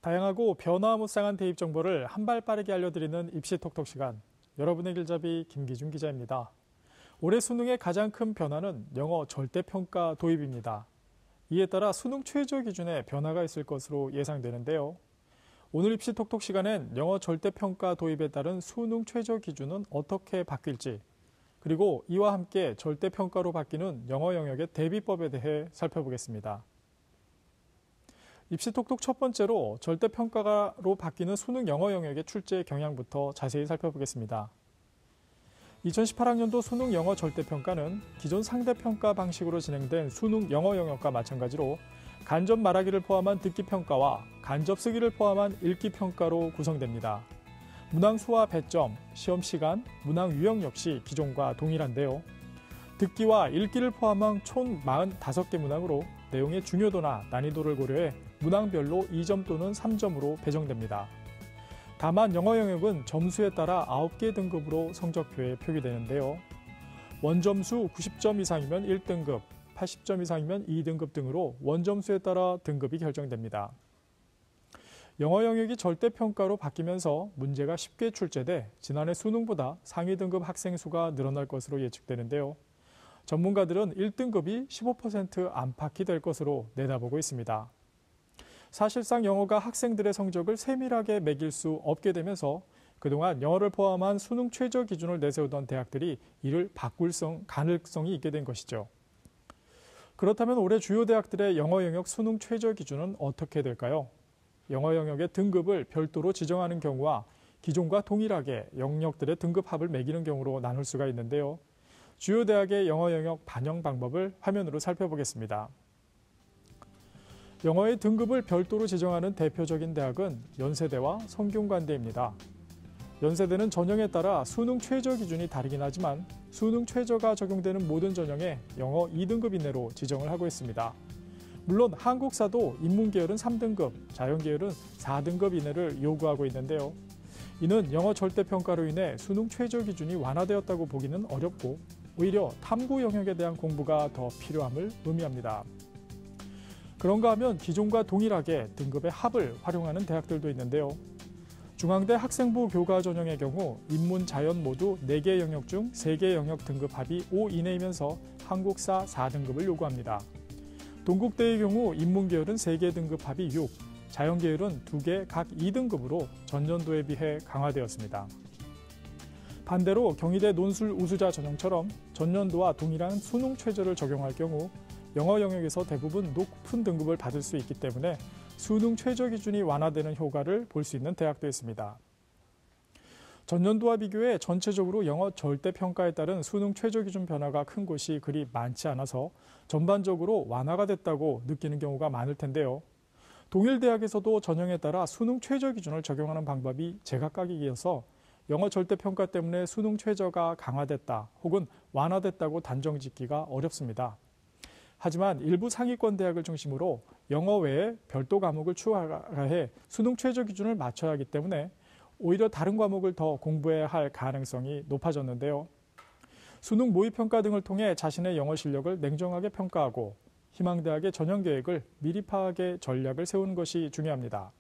다양하고 변화무쌍한 대입 정보를 한 발 빠르게 알려드리는 입시 톡톡 시간. 여러분의 길잡이 김기준 기자입니다. 올해 수능의 가장 큰 변화는 영어 절대평가 도입입니다. 이에 따라 수능 최저 기준에 변화가 있을 것으로 예상되는데요. 오늘 입시 톡톡 시간엔 영어 절대평가 도입에 따른 수능 최저 기준은 어떻게 바뀔지, 그리고 이와 함께 절대평가로 바뀌는 영어 영역의 대비법에 대해 살펴보겠습니다. 입시 톡톡 첫 번째로 절대평가로 바뀌는 수능 영어 영역의 출제 경향부터 자세히 살펴보겠습니다. 2018학년도 수능 영어 절대평가는 기존 상대평가 방식으로 진행된 수능 영어 영역과 마찬가지로 간접 말하기를 포함한 듣기평가와 간접 쓰기를 포함한 읽기평가로 구성됩니다. 문항 수와 배점, 시험 시간, 문항 유형 역시 기존과 동일한데요. 듣기와 읽기를 포함한 총 45개 문항으로 내용의 중요도나 난이도를 고려해 문항별로 2점 또는 3점으로 배정됩니다. 다만 영어 영역은 점수에 따라 9개 등급으로 성적표에 표기되는데요. 원점수 90점 이상이면 1등급, 80점 이상이면 2등급 등으로 원점수에 따라 등급이 결정됩니다. 영어 영역이 절대평가로 바뀌면서 문제가 쉽게 출제돼 지난해 수능보다 상위 등급 학생 수가 늘어날 것으로 예측되는데요. 전문가들은 1등급이 15% 안팎이 될 것으로 내다보고 있습니다. 사실상 영어가 학생들의 성적을 세밀하게 매길 수 없게 되면서 그동안 영어를 포함한 수능 최저 기준을 내세우던 대학들이 이를 바꿀 가능성이 있게 된 것이죠. 그렇다면 올해 주요 대학들의 영어 영역 수능 최저 기준은 어떻게 될까요? 영어 영역의 등급을 별도로 지정하는 경우와 기존과 동일하게 영역들의 등급 합을 매기는 경우로 나눌 수가 있는데요. 주요 대학의 영어 영역 반영 방법을 화면으로 살펴보겠습니다. 영어의 등급을 별도로 지정하는 대표적인 대학은 연세대와 성균관대입니다. 연세대는 전형에 따라 수능 최저 기준이 다르긴 하지만 수능 최저가 적용되는 모든 전형에 영어 2등급 이내로 지정을 하고 있습니다. 물론 한국사도 인문계열은 3등급, 자연계열은 4등급 이내를 요구하고 있는데요. 이는 영어 절대평가로 인해 수능 최저 기준이 완화되었다고 보기는 어렵고 오히려 탐구 영역에 대한 공부가 더 필요함을 의미합니다. 그런가 하면 기존과 동일하게 등급의 합을 활용하는 대학들도 있는데요. 중앙대 학생부 교과 전형의 경우 인문, 자연 모두 4개 영역 중 3개 영역 등급 합이 5 이내이면서 한국사 4등급을 요구합니다. 동국대의 경우 인문계열은 3개 등급 합이 6, 자연계열은 2개 각 2등급으로 전년도에 비해 강화되었습니다. 반대로 경희대 논술 우수자 전형처럼 전년도와 동일한 수능 최저를 적용할 경우 영어 영역에서 대부분 높은 등급을 받을 수 있기 때문에 수능 최저 기준이 완화되는 효과를 볼 수 있는 대학도 있습니다. 전년도와 비교해 전체적으로 영어 절대평가에 따른 수능 최저 기준 변화가 큰 곳이 그리 많지 않아서 전반적으로 완화가 됐다고 느끼는 경우가 많을 텐데요. 동일 대학에서도 전형에 따라 수능 최저 기준을 적용하는 방법이 제각각이어서 영어 절대평가 때문에 수능 최저가 강화됐다 혹은 완화됐다고 단정짓기가 어렵습니다. 하지만 일부 상위권 대학을 중심으로 영어 외에 별도 과목을 추가해 수능 최저 기준을 맞춰야 하기 때문에 오히려 다른 과목을 더 공부해야 할 가능성이 높아졌는데요. 수능 모의평가 등을 통해 자신의 영어 실력을 냉정하게 평가하고 희망대학의 전형 계획을 미리 파악해 전략을 세우는 것이 중요합니다.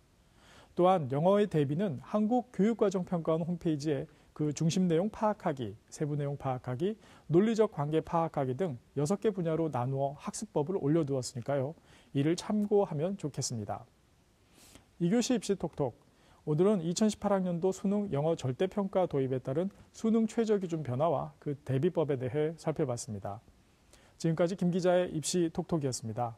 또한 영어의 대비는 한국교육과정평가원 홈페이지에 그 중심 내용 파악하기, 세부 내용 파악하기, 논리적 관계 파악하기 등 6개 분야로 나누어 학습법을 올려두었으니까요. 이를 참고하면 좋겠습니다. 2교시 입시 톡톡. 오늘은 2018학년도 수능 영어 절대평가 도입에 따른 수능 최저 기준 변화와 그 대비법에 대해 살펴봤습니다. 지금까지 김 기자의 입시 톡톡이었습니다.